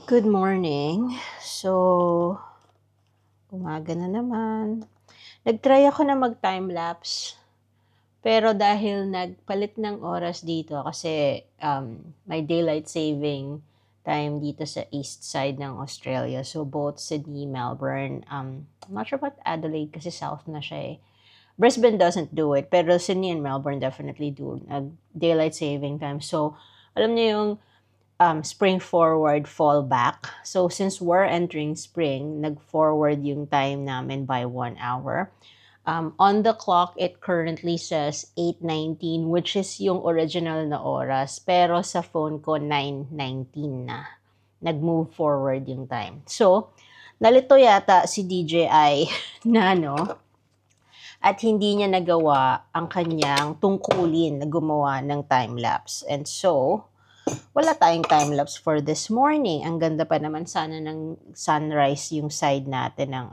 Good morning. So, umaga na naman. Nag-try ako na mag-time-lapse. Pero dahil nagpalit ng oras dito kasi may daylight saving time dito sa east side ng Australia. So, both Sydney, Melbourne. I'm not sure about Adelaide kasi south na siya eh. Brisbane doesn't do it, pero Sydney and Melbourne definitely do daylight saving time. So, alam niyo yung spring forward, fall back. So, since we're entering spring, nag-forward yung time namin by 1 hour. On the clock, it currently says 8:19, which is yung original na oras. Pero sa phone ko, 9:19 na. Nag-move forward yung time. So, nalito yata si DJI na at hindi niya nagawa ang kanyang tungkulin na gumawa ng time-lapse. And so, wala tayong time-lapse for this morning. Ang ganda pa naman sana ng sunrise yung side natin ng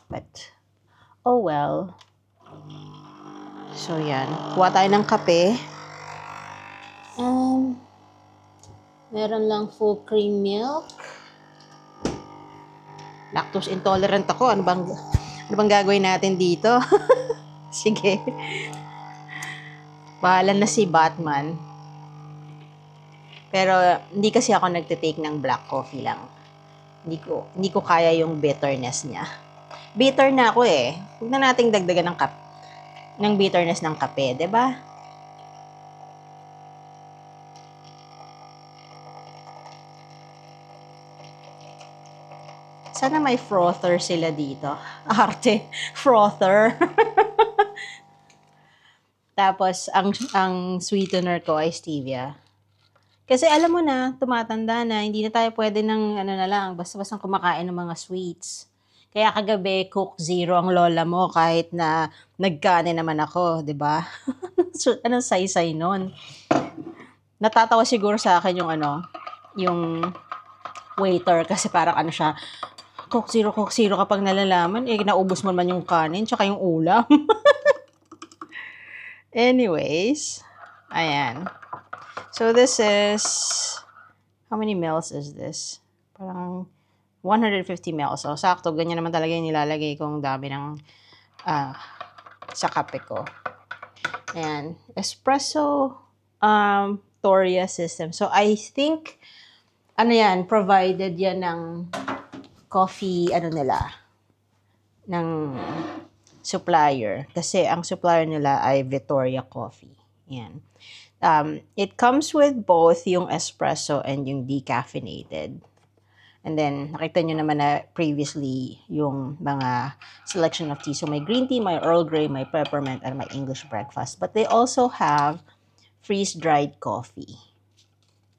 But, oh well. So, yan. Kuha tayo ng kape. Meron lang full cream milk. Lactose intolerant ako. Ano bang gagawin natin dito? Sige. Bahala na si Batman. Pero hindi kasi ako nagte-take ng black coffee lang. Hindi ko kaya yung bitterness niya. Bitter na ako eh. Huwag na nating dagdagan ng bitterness ng kape, 'di ba? Sana may frother sila dito. Arte, frother. Tapos, ang sweetener ko ay stevia. Kasi alam mo na, tumatanda na, hindi na tayo pwede ng basta-basta kumakain ng mga sweets. Kaya kagabi, Coke Zero ang lola mo kahit na nagkane naman ako, di ba? So, anong say-say nun? Natatawa siguro sa akin yung waiter kasi parang siya, Coke Zero kapag nalalaman, naubos mo naman yung kanin tsaka yung ulam. Anyways, ayan. So this is, how many mils is this? Parang 150 mils. So sakto, ganyan naman talaga yung nilalagay kong dami ng sa kape ko. Ayan. Espresso Toria system. So I think, provided yan ng coffee, ng supplier. Kasi ang supplier nila ay Victoria Coffee. Yan. It comes with both yung espresso and yung decaffeinated. And then, nakita nyo naman na previously yung mga selection of tea. So, may green tea, may Earl Grey, may peppermint, and may English breakfast. But they also have freeze-dried coffee.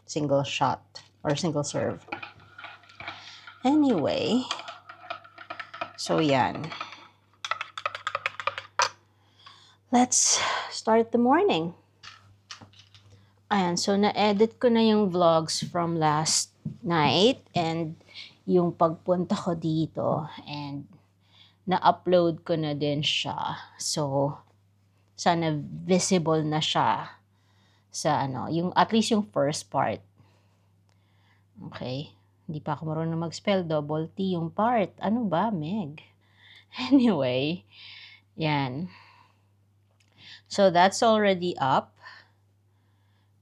Single shot or single serve. Anyway, so yan. Let's start the morning. Ayan, so na-edit ko na yung vlogs from last night and yung pagpunta ko dito and na-upload ko na din siya. So, sana visible na siya sa yung at least yung first part. Okay. Hindi pa ako marunong mag-spell. Double T yung part. Ano ba, Meg? Anyway, yan. So, that's already up.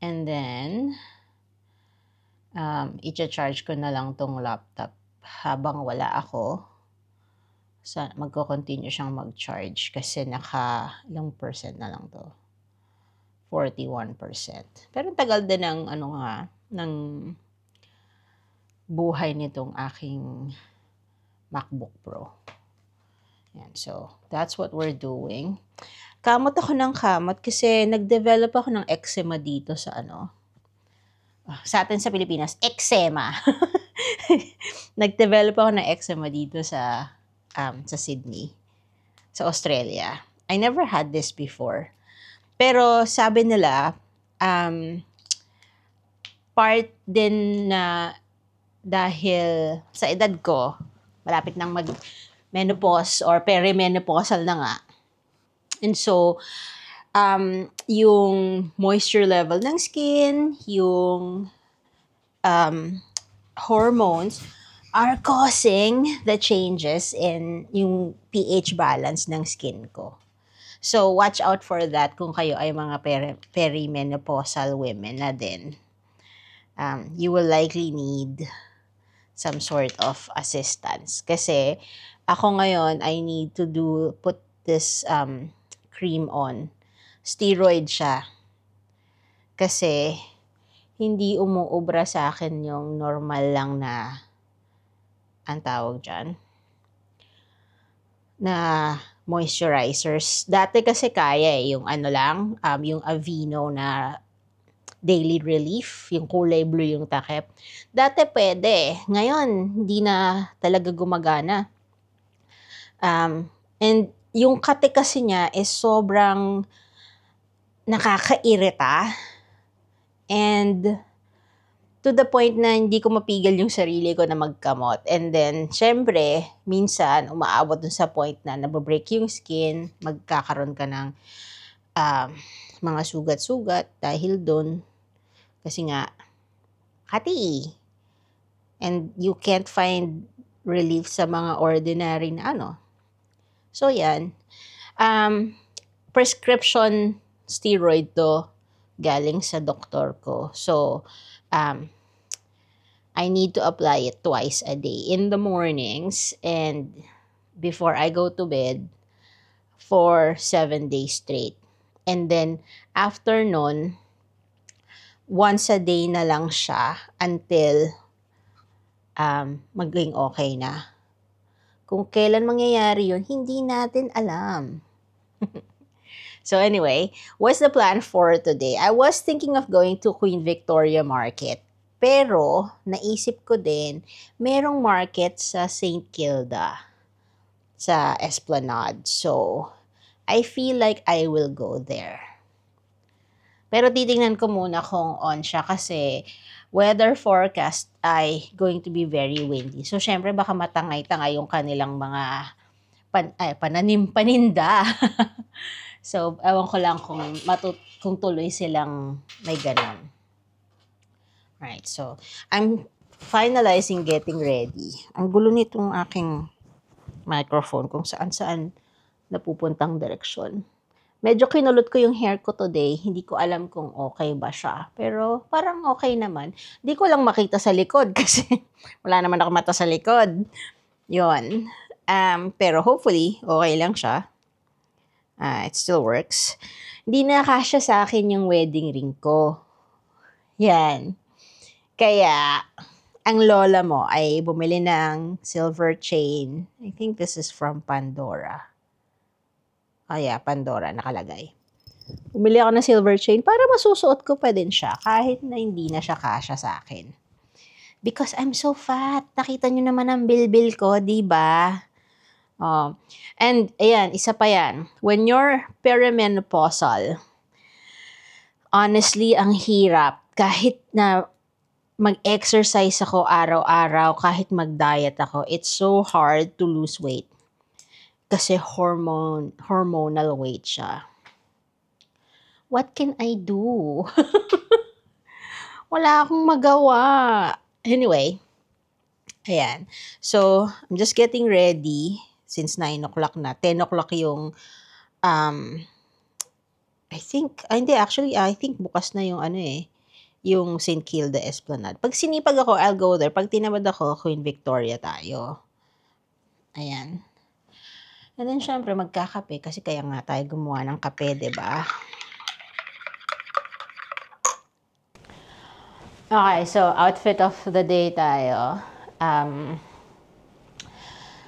And then, i-charge ko na lang tong laptop habang wala ako. Magko-continue siyang mag-charge kasi ilang percent na lang to. 41%. Pero tagal din ng ng buhay nitong aking MacBook Pro. Yan, so that's what we're doing. Kamot ako ng kamot kasi nag-develop ako ng eczema dito sa sa atin sa Pilipinas, eczema. Nag-develop ako ng eczema dito sa Sydney, sa Australia. I never had this before. Pero sabi nila, part din na dahil sa edad ko, malapit nang mag-menopause or perimenopausal na nga. And so, yung moisture level ng skin, yung hormones are causing the changes in yung pH balance ng skin ko. So, watch out for that kung kayo ay mga perimenopausal women na din. You will likely need some sort of assistance. Kasi, ako ngayon, I need to put this cream on. Steroid siya. Kasi, hindi umuubra sa akin yung normal lang na, ang tawag dyan, na moisturizers. Dati kasi kaya yung ano lang, yung Aveeno na Daily Relief, yung kulay blue yung takip. Dati pwede. Ngayon, hindi na talaga gumagana. And yung kate kasi niya is sobrang nakakairita. And to the point na hindi ko mapigil yung sarili ko na magkamot. And then, syempre, minsan, umaabot dun sa point na nababreak yung skin, magkakaroon ka ng mga sugat-sugat dahil dun. Kasi nga, kati. And you can't find relief sa mga ordinary na ano. So, yan. Prescription steroid to galing sa doktor ko. So, I need to apply it twice a day. In the mornings and before I go to bed for 7 days straight. And then, after nun, once a day na lang siya until maging okay na. Kung kailan mangyayari yun, hindi natin alam. So anyway, what's the plan for today? I was thinking of going to Queen Victoria Market. Pero, naisip ko din, merong market sa St. Kilda, sa Esplanade. So, I feel like I will go there. Pero titingnan ko muna kung on siya kasi weather forecast ay going to be very windy. So, syempre, baka matangay-tangay yung kanilang mga paninda. So, ewan ko lang kung tuloy silang may ganon. Right, so, I'm finalizing getting ready. Ang gulo nitong aking microphone kung saan-saan napupuntang direksyon. Medyo kinulot ko yung hair ko today. Hindi ko alam kung okay ba siya. Pero parang okay naman. Hindi ko lang makita sa likod kasi wala naman ako mata sa likod. Yun. Pero hopefully, okay lang siya. It still works. Hindi na kasya sa akin yung wedding ring ko. Yan. Kaya, ang lola mo ay bumili ng silver chain. I think this is from Pandora. Oh yeah, Pandora nakalagay. Bumili ako ng silver chain para masusuot ko pa din siya kahit na hindi na siya kasya sa akin. Because I'm so fat. Nakita nyo naman ang bilbil ko, di ba? Oh. And, ayan, isa pa yan. When you're perimenopausal, honestly, ang hirap. Kahit na mag-exercise ako araw-araw, kahit mag-diet ako, it's so hard to lose weight. Kasi hormonal weight siya. What can I do? Wala akong magawa. Anyway, ayan. So, I'm just getting ready. Since 9 o'clock na. 10 o'clock yung, I think bukas na yung yung St. Kilda Esplanade. Pag sinipag ako, I'll go there. Pag tinamad ako, Queen Victoria tayo. Ayan. And then, syempre, magkakape. Kasi kaya nga tayo gumawa ng kape, diba? Okay, so, outfit of the day tayo.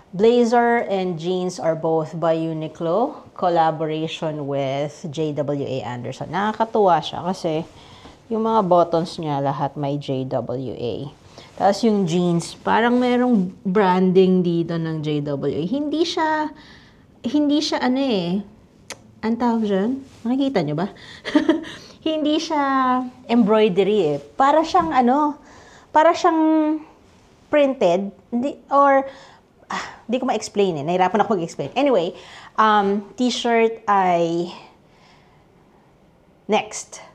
Blazer and jeans are both by Uniqlo. Collaboration with JWA Anderson. Nakakatuwa siya kasi yung mga buttons niya lahat may JWA. Tapos yung jeans, parang merong branding dito ng JWA. Hindi siya ang tawag dyan? Nakikita nyo ba? Hindi siya embroidery eh. Para siyang printed. Hindi ko ma-explain eh. Nahirapan ako mag-explain. Anyway, t-shirt ay next.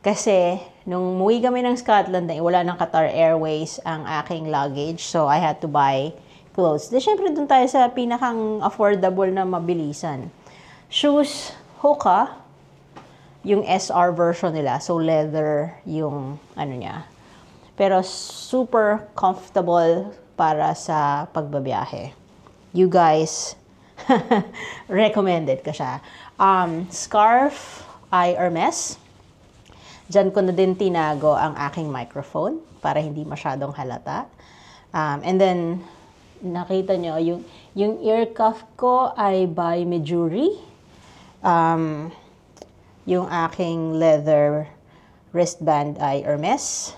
Kasi nung umuwi kami ng Scotland, wala ng Qatar Airways ang aking luggage. So, I had to buy clothes. Di, syempre, dun tayo sa pinakang affordable na mabilisan. Shoes, Hoka, yung SR version nila. So, leather yung ano niya. Pero super comfortable para sa pagbabiyahe. You guys, recommended ko siya. Scarf ay Hermes. Diyan ko na din tinago ang aking microphone para hindi masyadong halata. And then, nakita nyo, yung ear cuff ko ay by Medjuri. Yung aking leather wristband ay Hermes.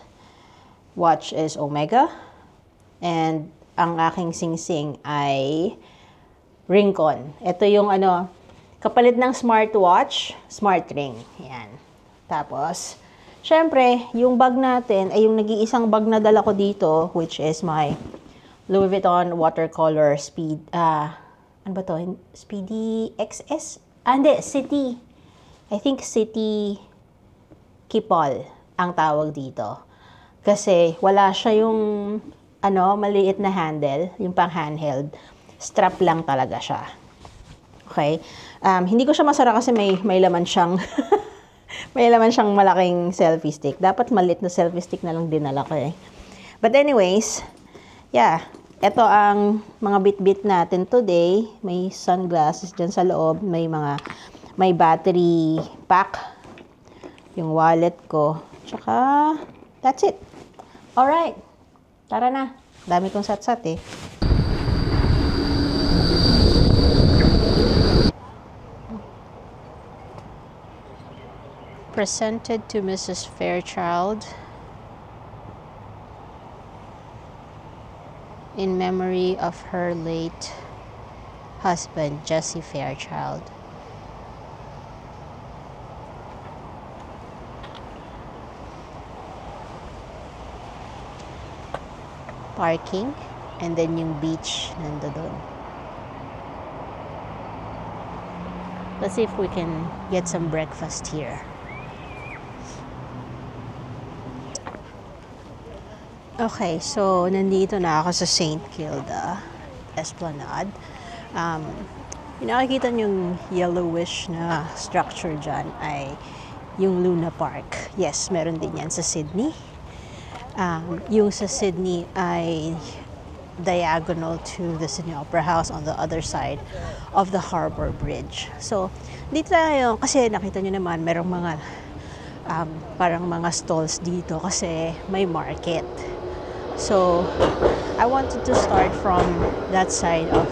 Watch is Omega. And ang aking singsing ay Rincon. Ito yung kapalit ng smartwatch, smart ring. Yan. Tapos, syempre, yung bag natin ay yung nag-iisang bag na dala ko dito, which is my Louis Vuitton watercolor ano ba to? Speedy XS? Hindi, City. I think City Kipol ang tawag dito. Kasi wala siya yung maliit na handle, yung pang handheld. Strap lang talaga siya. Okay? Hindi ko siya masara kasi may laman siyang may laman siyang malaking selfie stick. Dapat maliit na selfie stick na lang dinala ko eh. But anyways, yeah. Ito ang mga bit-bit natin today. May sunglasses dyan sa loob. May battery pack. Yung wallet ko. Tsaka, that's it. Alright. Tara na. Dami kong sat-sat eh. Presented to Mrs. Fairchild in memory of her late husband, Jesse Fairchild. Parking, and then yung beach nandoon. Let's see if we can get some breakfast here. Okay, so nandito na ako sa St. Kilda Esplanade. Yung nakikita yung yellowish na structure dyan ay yung Luna Park. Yes, meron din yan sa Sydney. Yung sa Sydney ay diagonal to the Sydney Opera House on the other side of the Harbour Bridge. So, dito tayo, kasi nakita nyo naman, merong mga parang mga stalls dito kasi may market. So, I wanted to start from that side of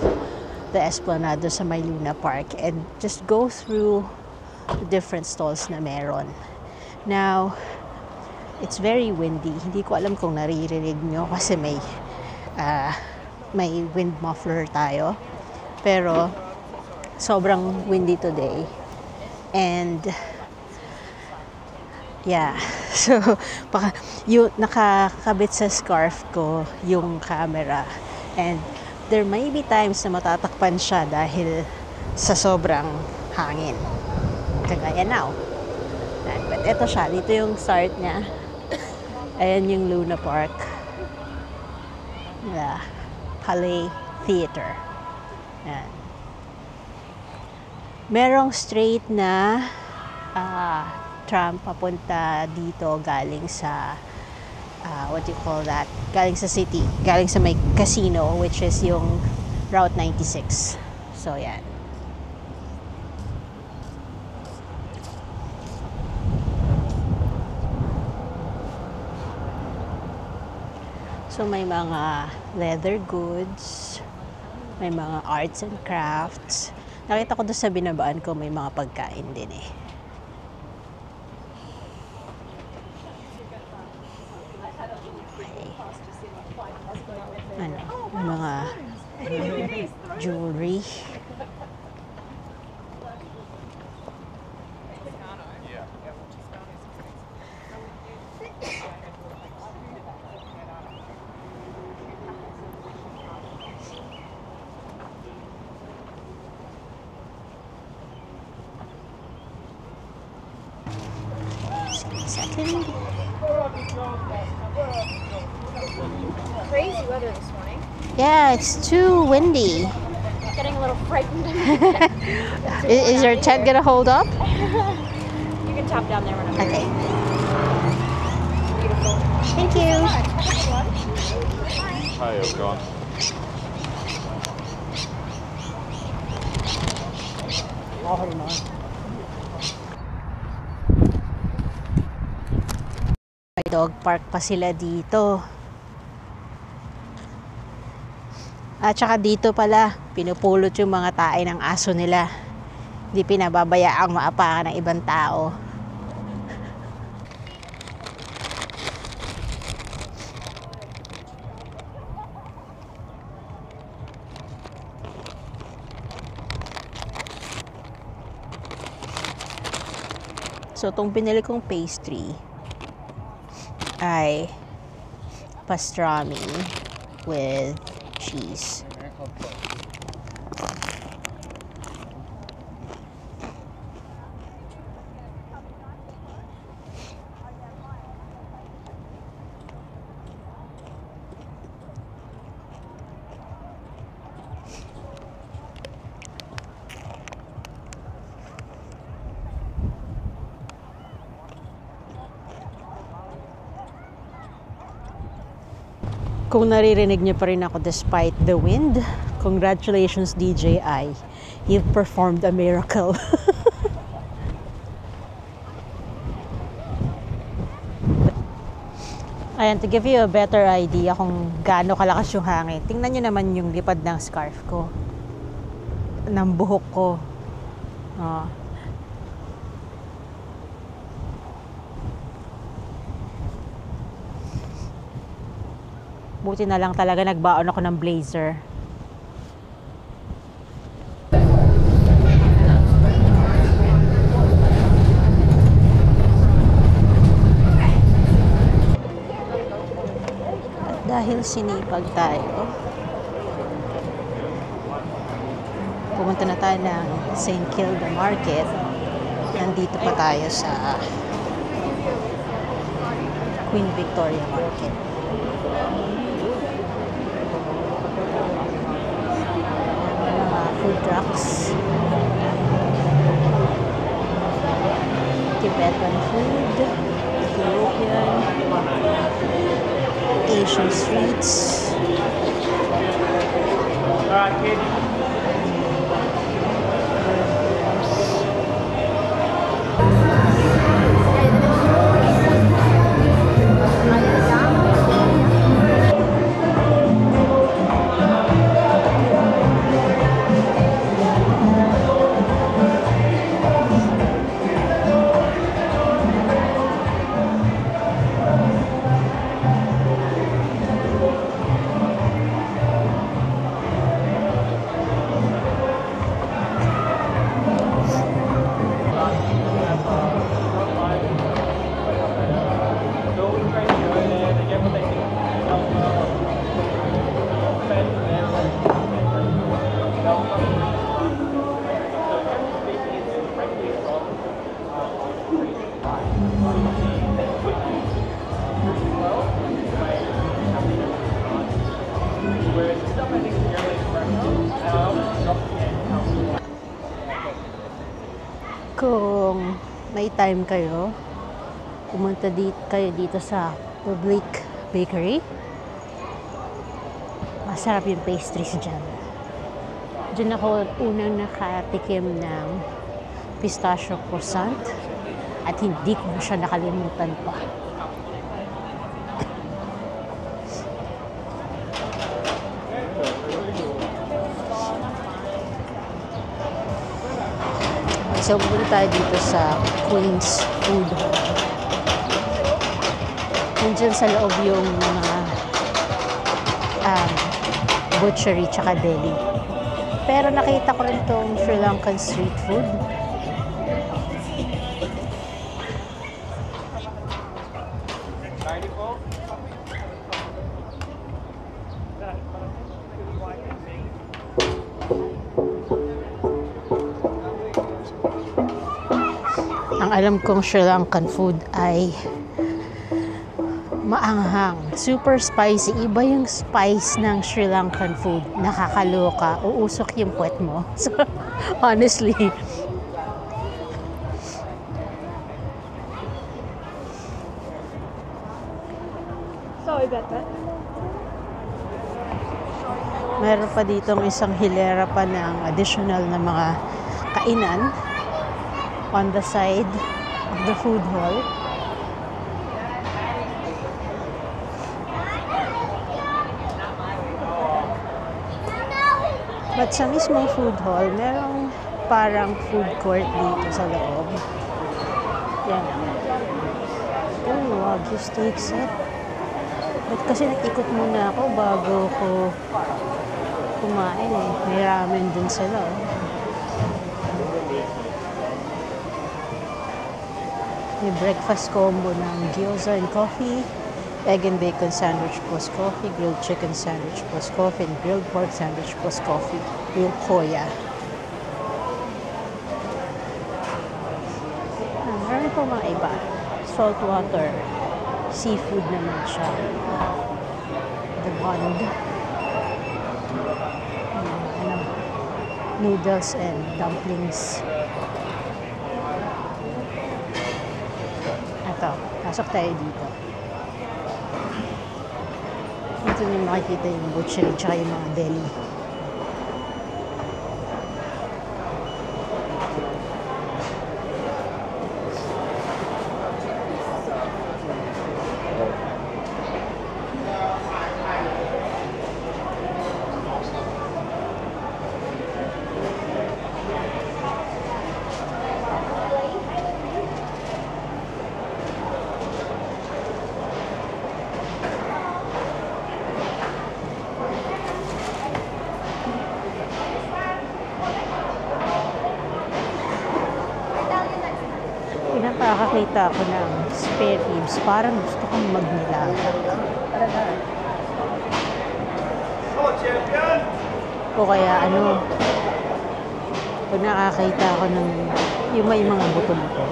the Esplanade sa may Luna Park and just go through the different stalls na meron. Now, it's very windy. Hindi ko alam kung naririnig nyo kasi may wind muffler tayo. Pero, sobrang windy today. And, yeah. So, nakakabit sa scarf ko yung camera. And there may be times na matatakpan siya dahil sa sobrang hangin. Kagaya now. But eto siya. Dito yung start niya. Ayan yung Luna Park. Yeah. Palais Theater. Ayan. Merong straight na tram papunta dito galing sa what do you call that? Galing sa city. Galing sa may casino, which is yung Route 96. So, yan. So, may mga leather goods, may mga arts and crafts. Nakita ko doon sa binabaan ko, may mga pagkain din eh. Mga jewelry. Second. Crazy weather this morning. Yeah, it's too windy. Getting a little frightened. Is your tent gonna hold up? You can tap down there whenever. Okay. Beautiful. Thank you. Hi, everyone. May dog park pa sila dito. At saka dito pala, pinupulot yung mga tae ng aso nila. Hindi pinababayaang maapakan ng ibang tao. So, itong pinili kong pastry ay pastrami with cheese. Kung naririnig niyo pa rin ako despite the wind, congratulations DJI. You've performed a miracle. Ayan, to give you a better idea kung gaano kalakas yung hangin, tingnan niyo naman yung lipad ng scarf ko. Ng buhok ko. Oh. Buti na lang talaga nagbaon ako ng blazer. At dahil sinipag tayo, pumunta na tayo ng St. Kilda Market. Nandito pa tayo sa Queen Victoria Market. Food trucks, Tibetan food, Ethiopian, Asian streets. Kung may time kayo, pumunta kayo dito sa Public Bakery. Masarap yung pastries dyan. Diyan ako unang nakatikim ng pistachio croissant at hindi ko na siya nakalimutan pa. So, pupunta tayo dito sa Queen's Food Hall. Nandiyan sa loob yung mga butchery tsaka deli. Pero nakita ko rin tong Sri Lankan street food. Ang alam kong Sri Lankan food ay maanghang, super spicy. Iba yung spice ng Sri Lankan food. Nakakaloka. Uusok yung puwet mo. So, honestly. Sorry about that. Meron pa ditong isang hilera pa ng additional na mga kainan on the side of the food hall. But sa mismong food hall, merong parang food court dito sa loob. Yan. Oh, Wagyu steak set. But kasi nag-ikot muna ako bago ko kumain eh. May ramen dun sila. Oh. May breakfast combo ng gyoza and coffee, egg and bacon sandwich plus coffee, grilled chicken sandwich plus coffee, and grilled pork sandwich plus coffee. Yung koya. Meron po mga iba. Saltwater. Seafood naman siya. The bond. Noodles and dumplings. Ito, pasok tayo dito. Ito yung makikita yung butchery tsaka yung mga deli. Pinapakakita ako ng spare ribs. Parang gusto kong magnilaga. O kaya ano, pag nakakita ako ng yung may mga buto-buto.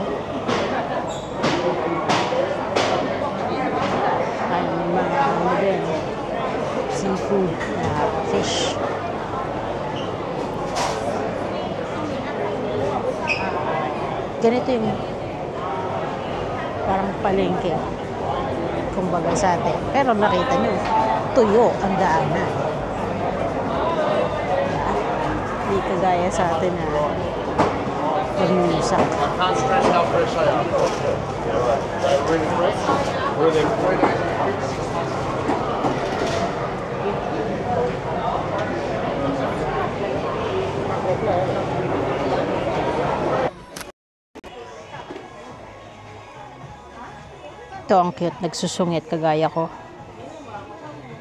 Ay, may mga ano din, seafood na fish. Ganito yung parang palengke, kumbaga sa atin. Pero nakita nyo, tuyo ang daanan. Hindi kagaya sa atin na pagmusak. I can't stress how fresh they are. Really fresh. Really fresh. Ito ang cute, nagsusungit kagaya ko.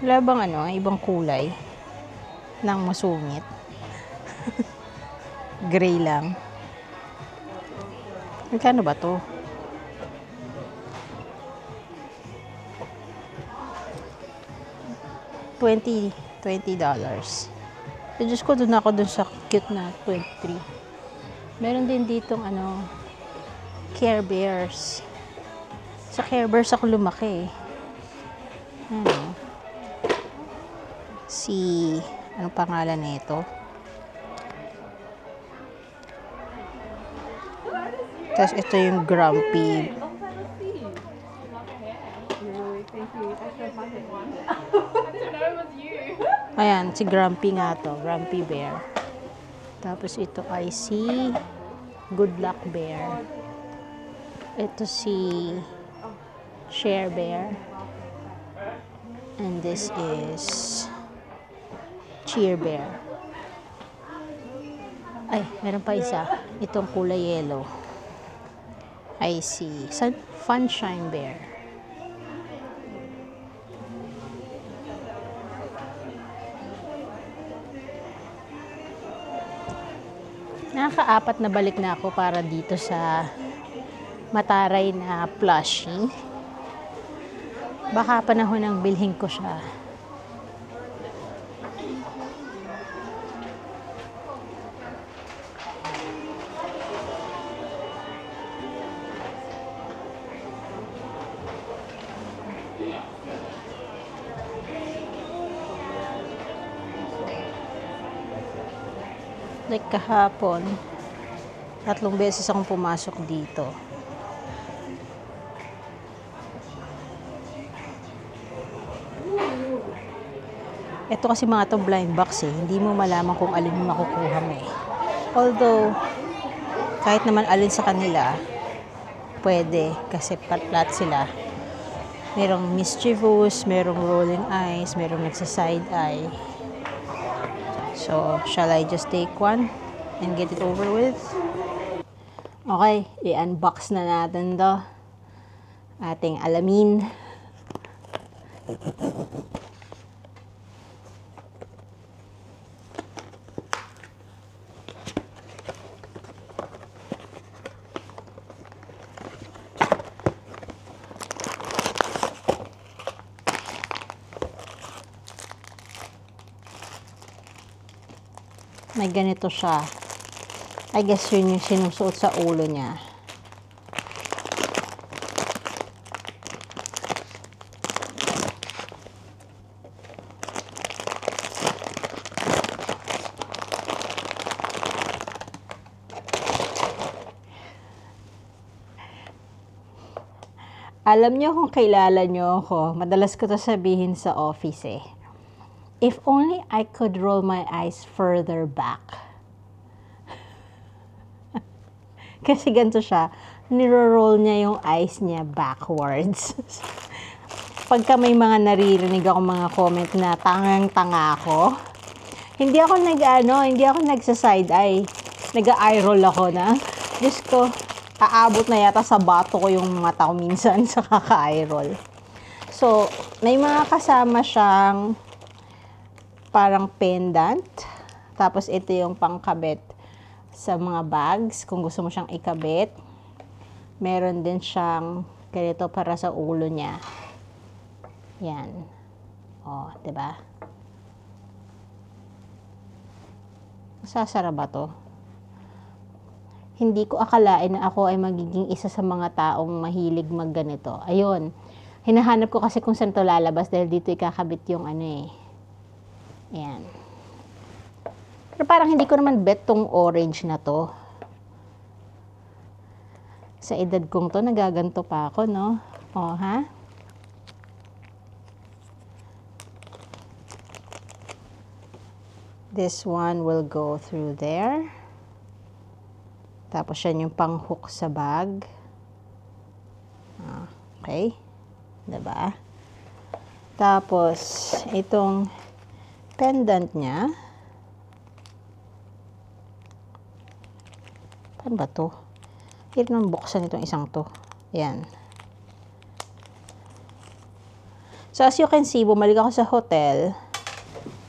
Wala bang ano, ibang kulay ng masungit? Gray lang. Magkano ba to? $20. Diyos ko, doon ako dun sa cute na 23. Meron din ditong ano, Care Bears. Sa Care Bears ako lumaki. Ano? Anong pangalan nito? Tapos ito yung Grumpy. Ayan, si Grumpy nga to. Grumpy Bear. Tapos ito ay si Good Luck Bear. Ito si Share Bear. And this is Cheer Bear. Ay, meron pa isa. Itong kulay yellow. I see. Funshine Bear. Nakaka-4 na balik na ako para dito sa mataray na plushie. Baka panahon ng bilhin ko siya. Like kahapon, 3 beses akong pumasok dito. Ito kasi mga to blind box eh. Hindi mo malaman kung alin yung makukuha mo eh. Although, kahit naman alin sa kanila, pwede. Kasi pat-flat sila. Merong mischievous, merong rolling eyes, merong nagsa-side eye. So, shall I just take one and get it over with? Okay, i-unbox na natin to. Ating alamin. May ganito siya. I guess yun yung sinusuot sa ulo niya. Alam niyo kung kilala niyo ako, madalas ko to sabihin sa office eh. If only I could roll my eyes further back. Kasi ganito siya, niro-roll niya yung eyes niya backwards. Pagka may mga naririnig ako mga comment na tangang-tanga ako, hindi ako nagsa-side eye. Nag-eye roll ako na. Diyos ko, aabot na yata sa bato ko yung mata ko minsan sa kaka-eye roll. So, may mga kasama siyang parang pendant. Tapos ito yung pangkabit sa mga bags kung gusto mo siyang ikabit. Meron din siyang ganito para sa ulo niya. Yan. Oh, 'di ba? Masasarap ba 'to? Hindi ko akalain na ako ay magiging isa sa mga taong mahilig magganito. Ayun. Hinahanap ko kasi kung saan 'to lalabas dahil dito ikakabit yung ano eh. Ayan. Pero parang hindi ko naman bet tong orange na to. Sa edad kong to, nagaganto pa ako, no? O, ha? This one will go through there. Tapos yan yung pang-hook sa bag. Okay. Diba? Tapos, itong pendant niya. Paano ba to? Hirap nang buksan itong isang to. Ayan. So, as you can see, bumalik ako sa hotel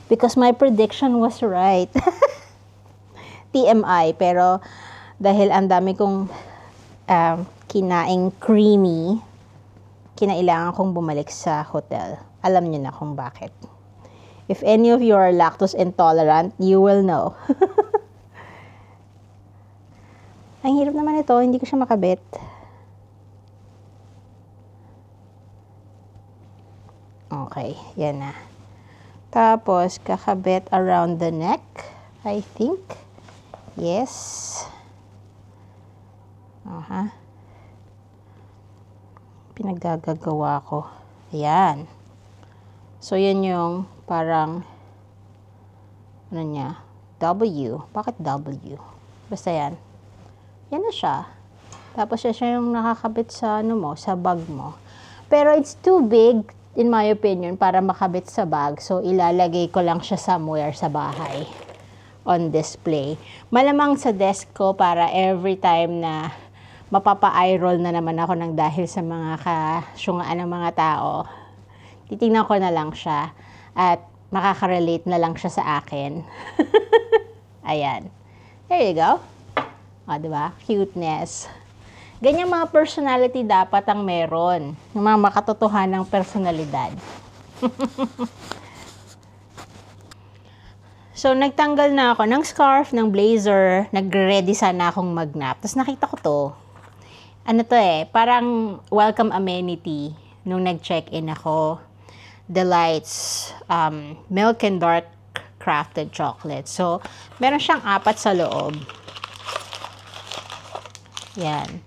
because my prediction was right. TMI. Pero, dahil ang dami kong kinaing creamy, kinailangan kong bumalik sa hotel. Alam niyo na kung bakit. If any of you are lactose intolerant, you will know. Ang hirap naman ito, hindi ko siya makabit. Okay, yan na. Tapos, kakabit around the neck, I think. Yes. Pinaggagawa ko. Ayan. So, yan yung parang, ano niya, W. Bakit W? Basta yan. Yan na siya. Tapos, siya yung nakakabit sa, ano mo, sa bag mo. Pero, it's too big, in my opinion, para makabit sa bag. So, ilalagay ko lang siya somewhere sa bahay. On display. Malamang sa desk ko para every time na mapapa-eye roll na naman ako ng dahil sa mga kasyungaan ng mga tao, titingnan ko na lang siya at makaka-relate na lang siya sa akin. Ayan. There you go. O, diba? Cuteness. Ganyan mga personality dapat ang meron. Yung mga makatotohanang personalidad. So, nagtanggal na ako ng scarf, ng blazer. Nag-ready sana akong mag-nap. Tapos nakita ko to. Ano to eh, parang welcome amenity nung nag-check-in ako. Delights, milk and dark crafted chocolate. So, meron siyang 4 sa loob. Yan.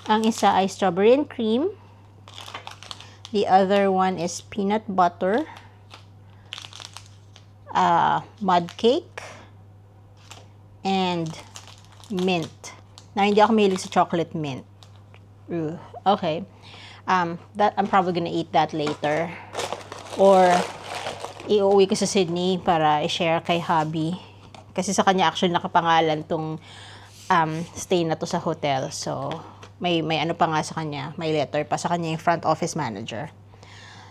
Ang isa ay strawberry and cream. The other one is peanut butter, mud cake, and mint. Now, hindi ako mahilig sa chocolate mint. Okay. That I'm probably gonna eat that later. Or, iuwi ko sa Sydney para i-share kay hubby. Kasi sa kanya actually nakapangalan tong stay na to sa hotel. So, may ano pa nga sa kanya. May letter pa sa kanya yung front office manager.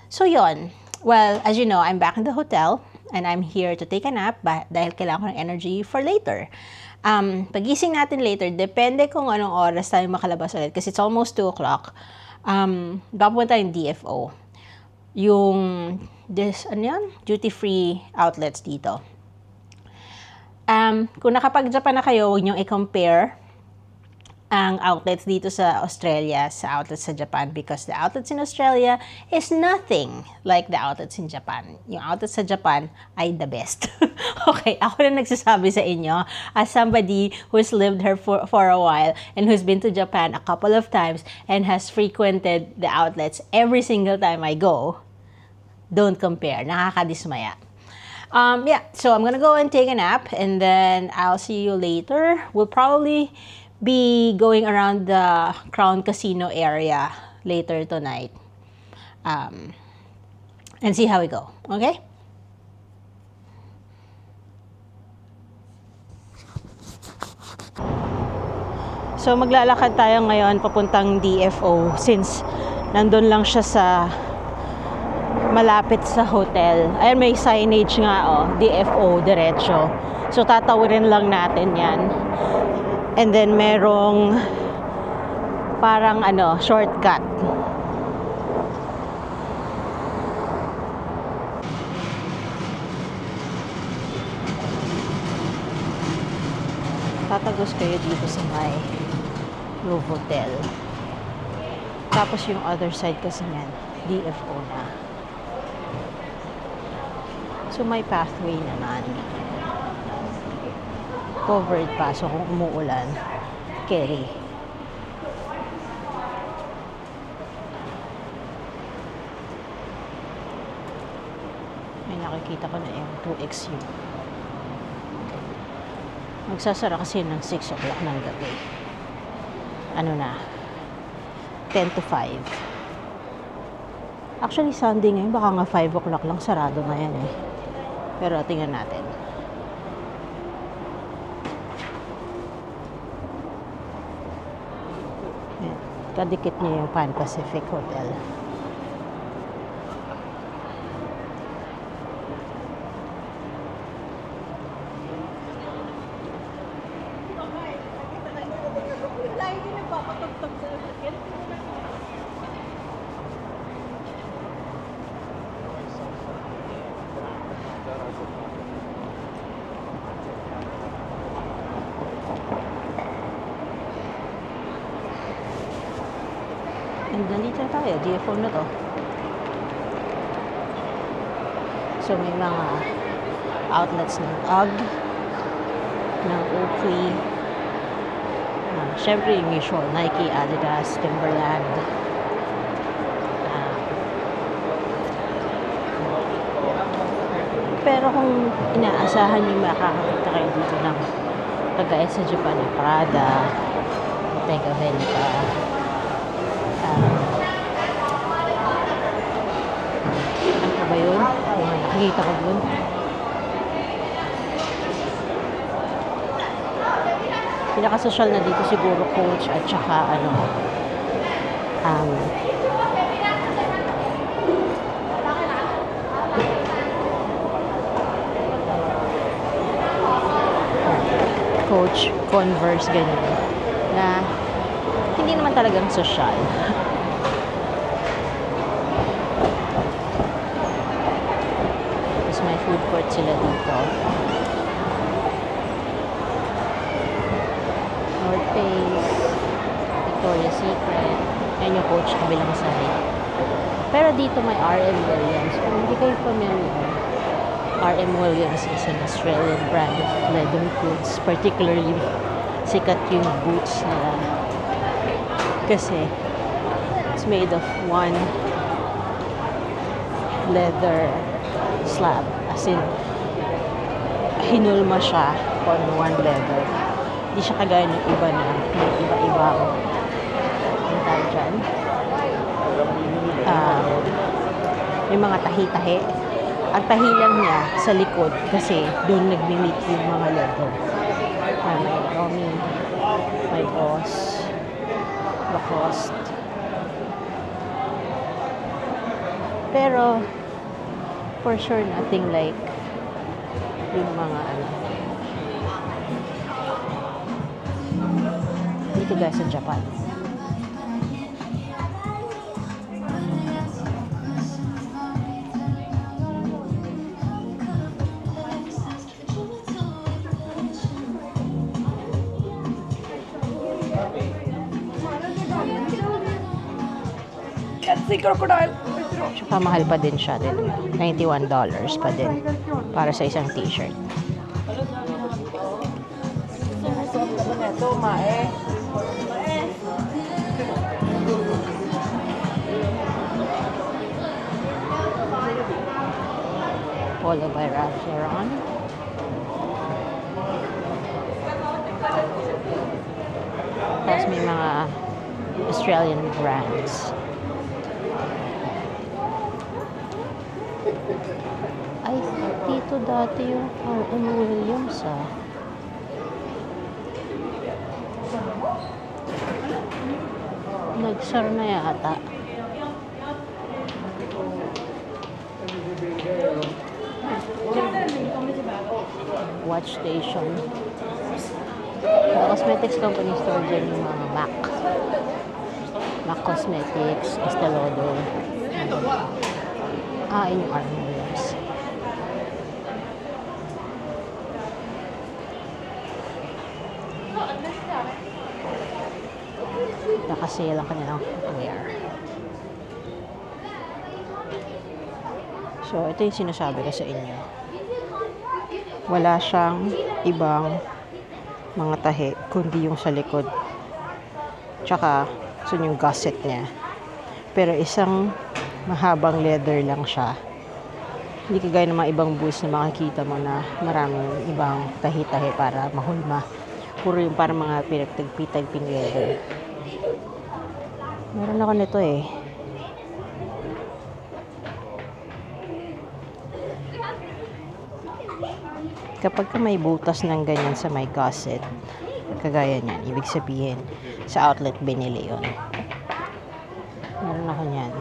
So, yon. Well, as you know, I'm back in the hotel and I'm here to take a nap dahil kailangan ko ng energy for later. Pagising natin later, depende kung anong oras tayo makalabas ulit kasi it's almost 2 o'clock. Papunta yung DFO. Yung duty-free outlets dito. Kung nakapag-Japan na kayo, huwag niyong i-compare ang outlets dito sa Australia sa outlets sa Japan because the outlets in Australia is nothing like the outlets in Japan. Yung outlets sa Japan ay the best. Okay, ako na nagsasabi sa inyo as somebody who's lived here for a while and who's been to Japan a couple of times and has frequented the outlets every single time I go. Don't compare. Nakakadismaya. Yeah, so I'm gonna go and take a nap and then I'll see you later. We'll probably be going around the Crown Casino area later tonight and see how we go. Okay? So maglalakad tayo ngayon papuntang DFO since nandun lang siya sa malapit sa hotel. Ayan, may signage nga, DFO, diretso. So, tatawirin lang natin yan. And then, merong parang, shortcut. Tatagos kayo dito sa may Novotel. Tapos, yung other side kasi yan, DFO na. So, may pathway naman. Covered pa. So, kung umuulan, carry. May nakikita ko na yung 2XU. Magsasara kasi ng 6 o'clock ng gabi. Ano na? 10 to 5. Actually, Sunday ngayon, baka nga 5 o'clock lang sarado na yan eh. Pero tingnan natin. Ayan. Kadikit niya yung Pan Pacific Hotel. And nandito na tayo, DFO na to. So may mga outlets ng UGG, ng Oakley, syempre yung usual, Nike, Adidas, Timberland. Pero kung inaasahan nyo makakakita kayo dito ng kagaya sa Japan, Prada, Bottega Veneta, ano ba yun? Nakikita ko dun. Pinaka-social na dito siguro Coach at saka Coach, Converse, ganyan. Na hindi naman talagang social. Tapos may food court sila dito. North Face, Victoria's Secret. Yan yung Coach kabilang side. Pero dito may RM Williams. Kung hindi kayo familiar, RM Williams is an Australian brand of leather goods. Particularly, sikat yung boots nila. Kasi, it's made of one leather slab. As in, hinulma siya on one leather. Hindi siya kagaya ng iba na may iba-ibang ang tawag dyan. May mga tahi-tahi. Ang tahi lang niya sa likod kasi doon nagmi-meet yung mga leather. May Romy, may Boss, Lacoste. Pero, for sure, nothing like yung mga dito guys sa Japan. Let's see crocodile. Tsaka mahal pa din siya din. $91 pa din para sa isang t-shirt. Polo by Ralph Lauren. Tapos may mga Australian brands. Ay, dito dati yung RM Williams Nagsar na yata. Watch station. The cosmetics company store dyan yung mga MAC. MAC Cosmetics, Estee Lauder. Yung RM Williams. Nakasale ang kanilang footwear. So, ito yung sinasabi ko sa inyo. Wala siyang ibang mga tahi, kundi yung sa likod. Tsaka, yung gusset niya. Pero isang mahabang leather lang siya. Hindi kagaya ng mga ibang boots na makikita mo na maraming ibang tahi-tahi para mahulma. Puro yung parang mga pinagtagpitagping leather. Meron ako nito eh. Kapag may butas ng ganyan sa may gusset, kagaya niyan, ibig sabihin, sa outlet binili yun. Meron ako niyan.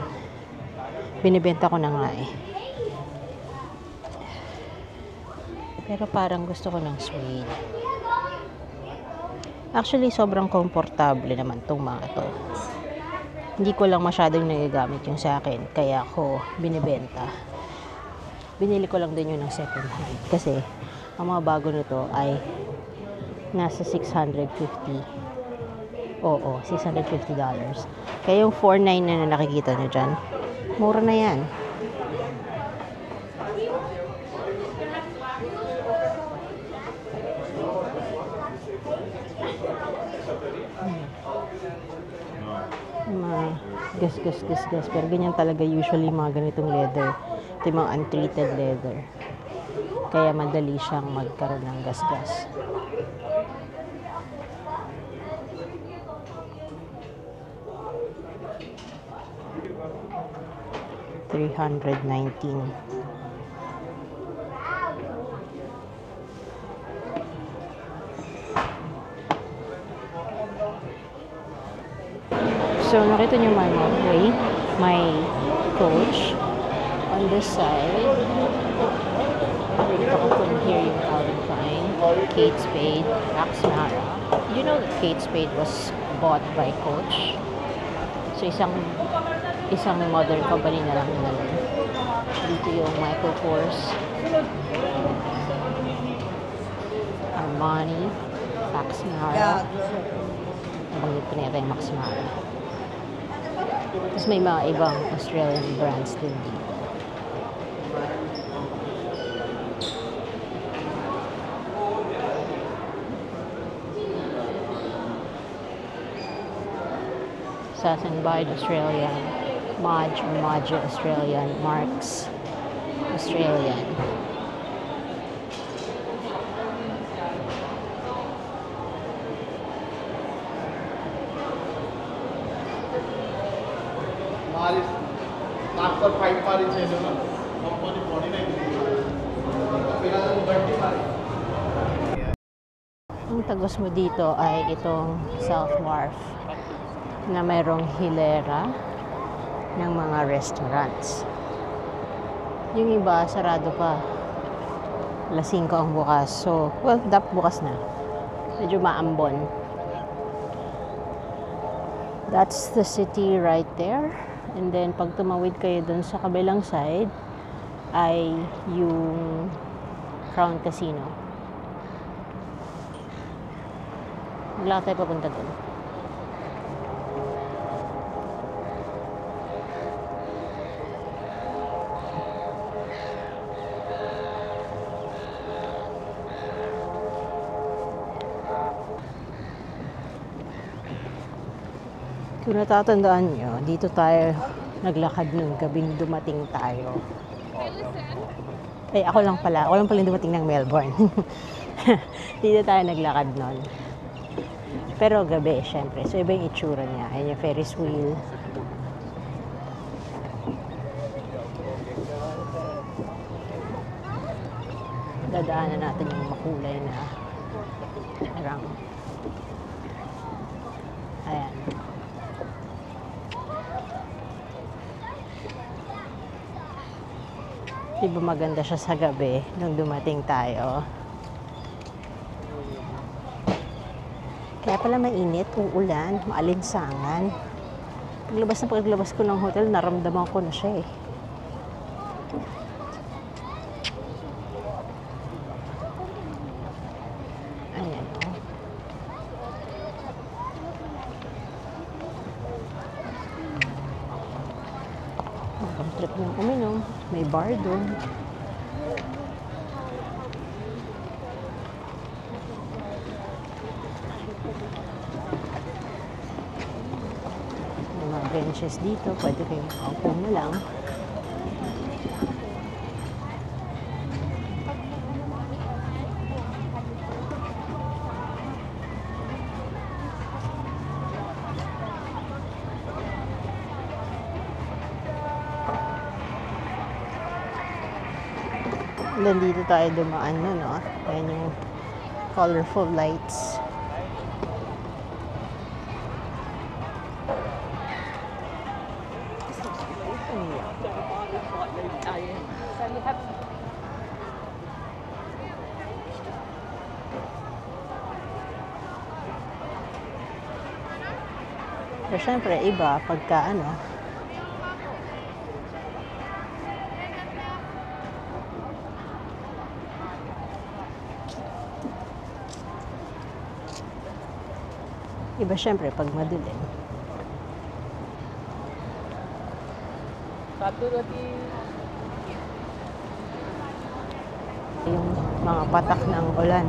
Binibenta ko na nga eh. Pero parang gusto ko ng suede. Actually, sobrang komportable naman itong mga to. Hindi ko lang masyadong nagagamit yung sa akin, kaya ako binibenta. Binili ko lang din yun ng second hand. Kasi, ang mga bago nito ay nasa $650. Oo, $650. Kaya yung $499 na nakikita nyo dyan, mura na yan. Mga gas. Pero ganyan talaga usually mga ganitong leather. Ito yung mga untreated leather. Kaya madali siyang magkaroon ng gas-gas. $319. So, nakita niyo my Coach on this side. Dito ko pun here yung Calvin Klein, Kate Spade, Max Mara. You know that Kate Spade was bought by Coach? So, isang mother company na lang nila. Dito yung Michael Kors, Armani, Max Mara. Nabanggit ko na yata yung Max Mara. Tapos may mga ibang Australian brands din dito. Sasenbide Australian, Modge or Modge Australian, Marks Australian. Ang tagos mo dito ay itong South Wharf na mayroong hilera ng mga restaurants. Yung iba, sarado pa. Alas 5 ang bukas. So, well, bukas na. Medyo maambon. That's the city right there. And then, pag tumawid kayo dun sa kabilang side, ay yung Crown Casino. Maglakad tayo papunta dun. Kung natatandaan nyo, dito tayo naglakad nung gabing dumating tayo. Ay, ako lang pala yung dumating ng Melbourne. Dito tayo naglakad nun. Pero gabi, syempre. So, iba yung itsura niya. Ayan yung Ferris wheel. Dadaanan natin yung makulay na rang. Ayan. Diba maganda siya sa gabi nung dumating tayo? Kaya pala mainit, uulan, maalinsangan. Paglabas ko ng hotel, naramdaman ko na siya eh. Ayan o. Ang trip ng uminom. May bar doon. May mga benches dito. Pwede kayong makaupo na lang. Then dito tayo dumaan no, no? Ayan yung colorful lights. Pero syempre, iba pagka ano, iba syempre pag madilim. Yung mga patak ng ulan.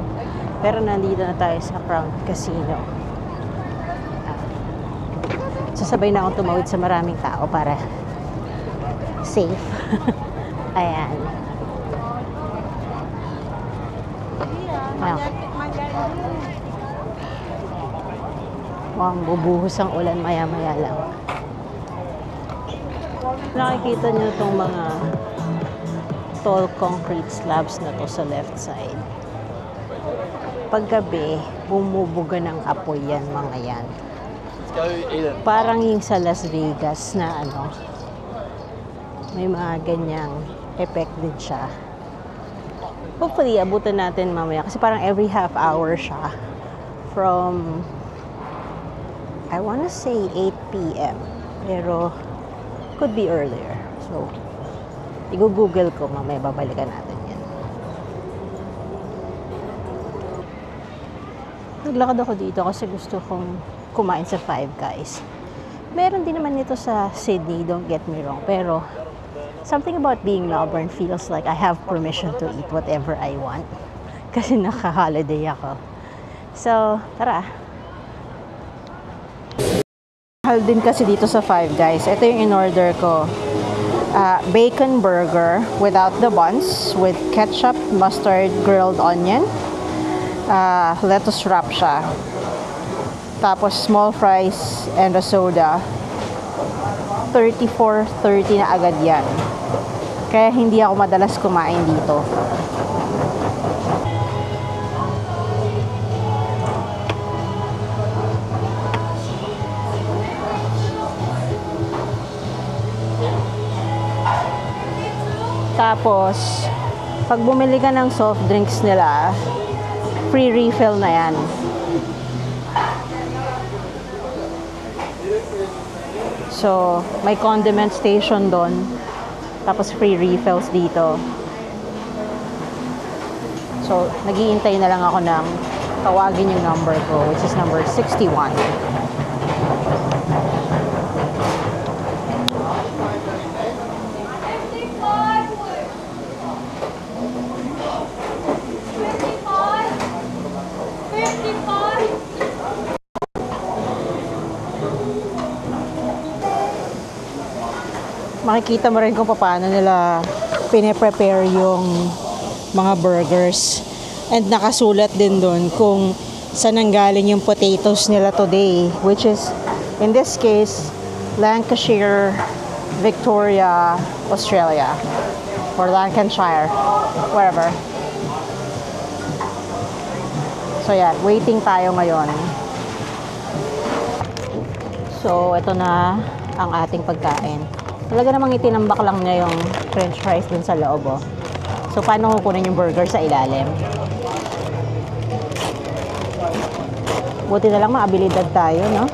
Pero nandito na tayo sa Crown Casino. Sasabay na akong tumawid sa maraming tao para safe. Ayan. Mukhang bubuhos ang ulan maya-maya lang. Nakikita nyo itong mga tall concrete slabs na to sa left side. Paggabi, bumubuga ng apoy yan, mga yan. Parang yung sa Las Vegas na ano, may mga ganyang effect din siya. Hopefully, abutan natin mamaya. Kasi parang every half hour siya. From, I wanna say 8 p.m. Pero, could be earlier. So, i-google ko mamaya, babalikan natin yan. Naglakad ako dito kasi gusto kong kumain sa Five Guys. Meron din naman nito sa Sydney, don't get me wrong. Pero, something about being Melbourne feels like I have permission to eat whatever I want. Kasi naka-holiday ako. So, tara. mahal din kasi dito sa Five Guys. Ito yung in-order ko. Bacon burger without the buns with ketchup, mustard, grilled onion. Lettuce wrap siya. Tapos small fries and a soda. 34.30 na agad yan. Kaya hindi ako madalas kumain dito. Tapos, pag bumili ka ng soft drinks nila, free refill na yan. So, may condiment station doon. Tapos, free refills dito. So, naghihintay na lang ako ng tawagin yung number ko, which is number 61. Makikita mo rin kung paano nila pine-prepare yung mga burgers. And nakasulat din doon kung saan nanggaling yung potatoes nila today, which is, in this case, Lancashire, Victoria, Australia. Or Lancashire, wherever. So yan, waiting tayo ngayon. So, ito na ang ating pagkain. Talaga namang itinambak lang niya yung french fries dun sa loob, oh. So, paano kukunin yung burger sa ilalim? Buti na lang maabilidad tayo, no?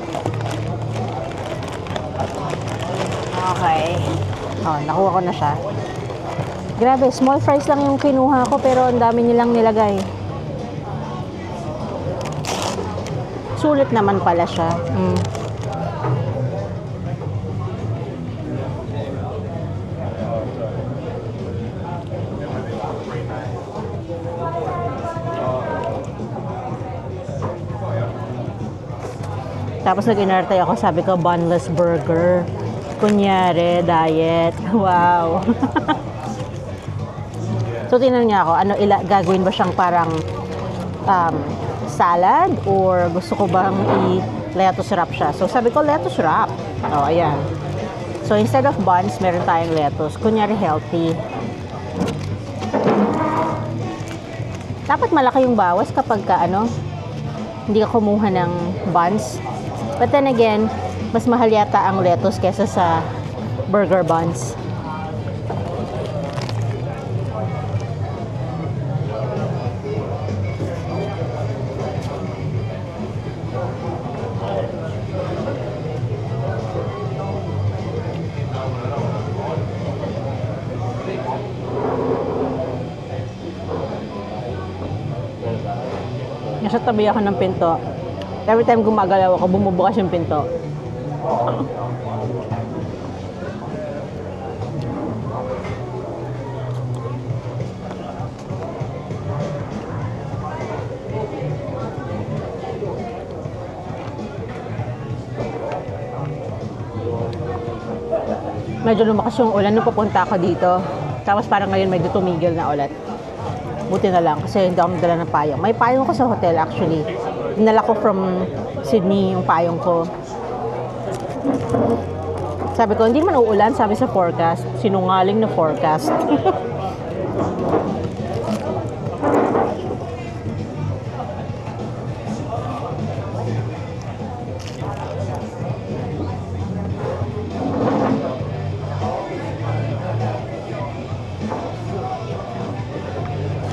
Okay. Oh, nakuha ko na siya. Grabe, small fries lang yung kinuha ko pero ang dami nilang nilagay. Sulit naman pala siya. Tapos nag-inartay ako, sabi ko, bunless burger. Kunyari, diet. Wow. So, tinanong niya ako, gagawin ba siyang parang salad? Or gusto ko bang i-lettuce wrap siya? So, sabi ko, lettuce wrap. Oh, ayan. So, instead of buns, meron tayong lettuce. Kunyari, healthy. Dapat malaki yung bawas kapag hindi ka kumuha ng buns. But then again, mas mahal yata ang lettuce kesa sa burger buns. Nasa tabi ako ng pinto. Every time gumagalaw ako, bumubukas yung pinto. Medyo lumakas yung ulan nung papunta ako dito. Tapos parang ngayon medyo tumigil na ulit. Buti na lang kasi hindi ako madala ng payong. May payong ko sa hotel actually. Dinala ko from Sydney yung payong ko. Sabi ko, hindi naman uulan, sabi sa forecast. Sinungaling na forecast.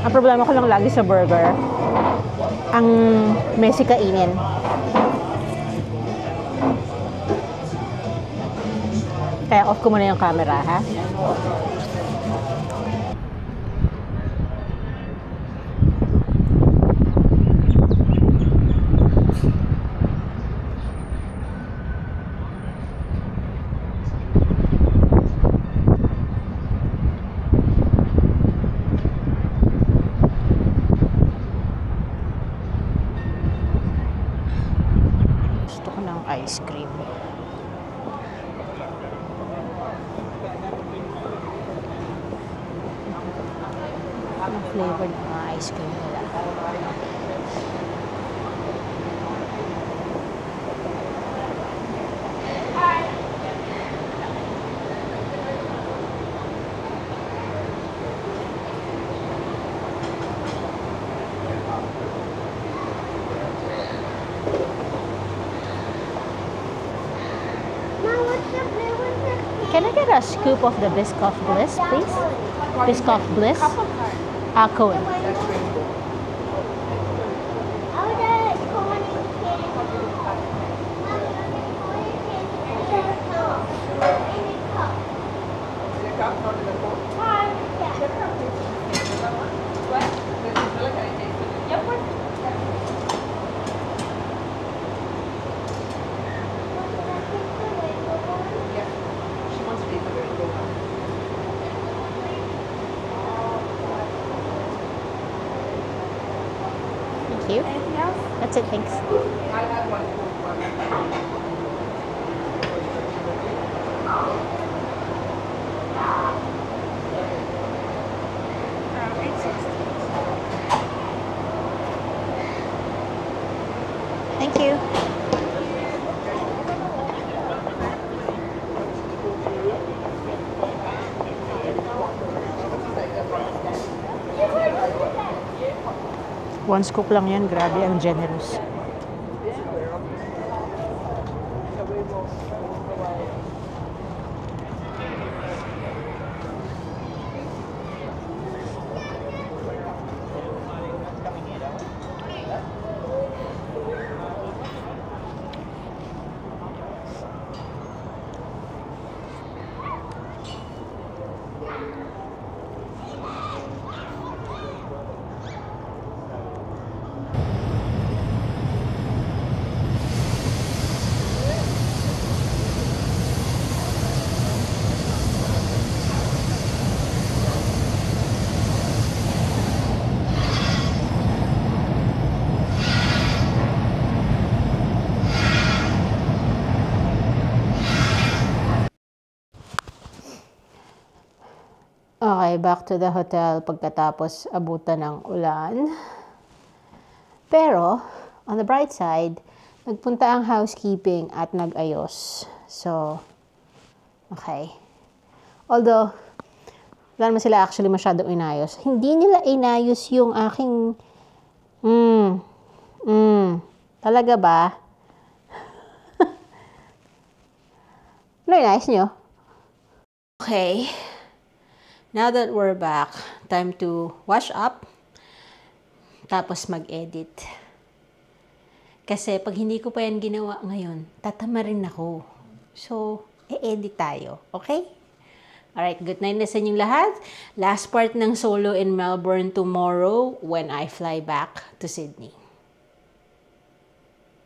Ang problema ko lang lagi sa burger, ang messy kainin. Kaya off ko muna yung camera, ha? Gusto ko ng ice cream. Anong flavor ng mga ice cream nila? Can I get a scoop of the Biscoff Bliss, please? Biscoff Bliss? Cone. Thank you. Anything else? That's it, thanks. Thank you. One scoop lang yan. Grabe, ang generous. Okay, back to the hotel pagkatapos abutan ng ulan. Pero, on the bright side, nagpunta ang housekeeping at nag-ayos. So, okay. Although, wala naman sila actually masyadong inayos. Hindi nila inayos yung aking... Talaga ba? Ano inayos nyo? Okay. Now that we're back, time to wash up, tapos mag-edit. Kasi pag hindi ko pa yan ginawa ngayon, tatama rin ako. So, e-edit tayo. Okay? Alright, good night na sa inyong lahat. Last part ng solo in Melbourne tomorrow when I fly back to Sydney.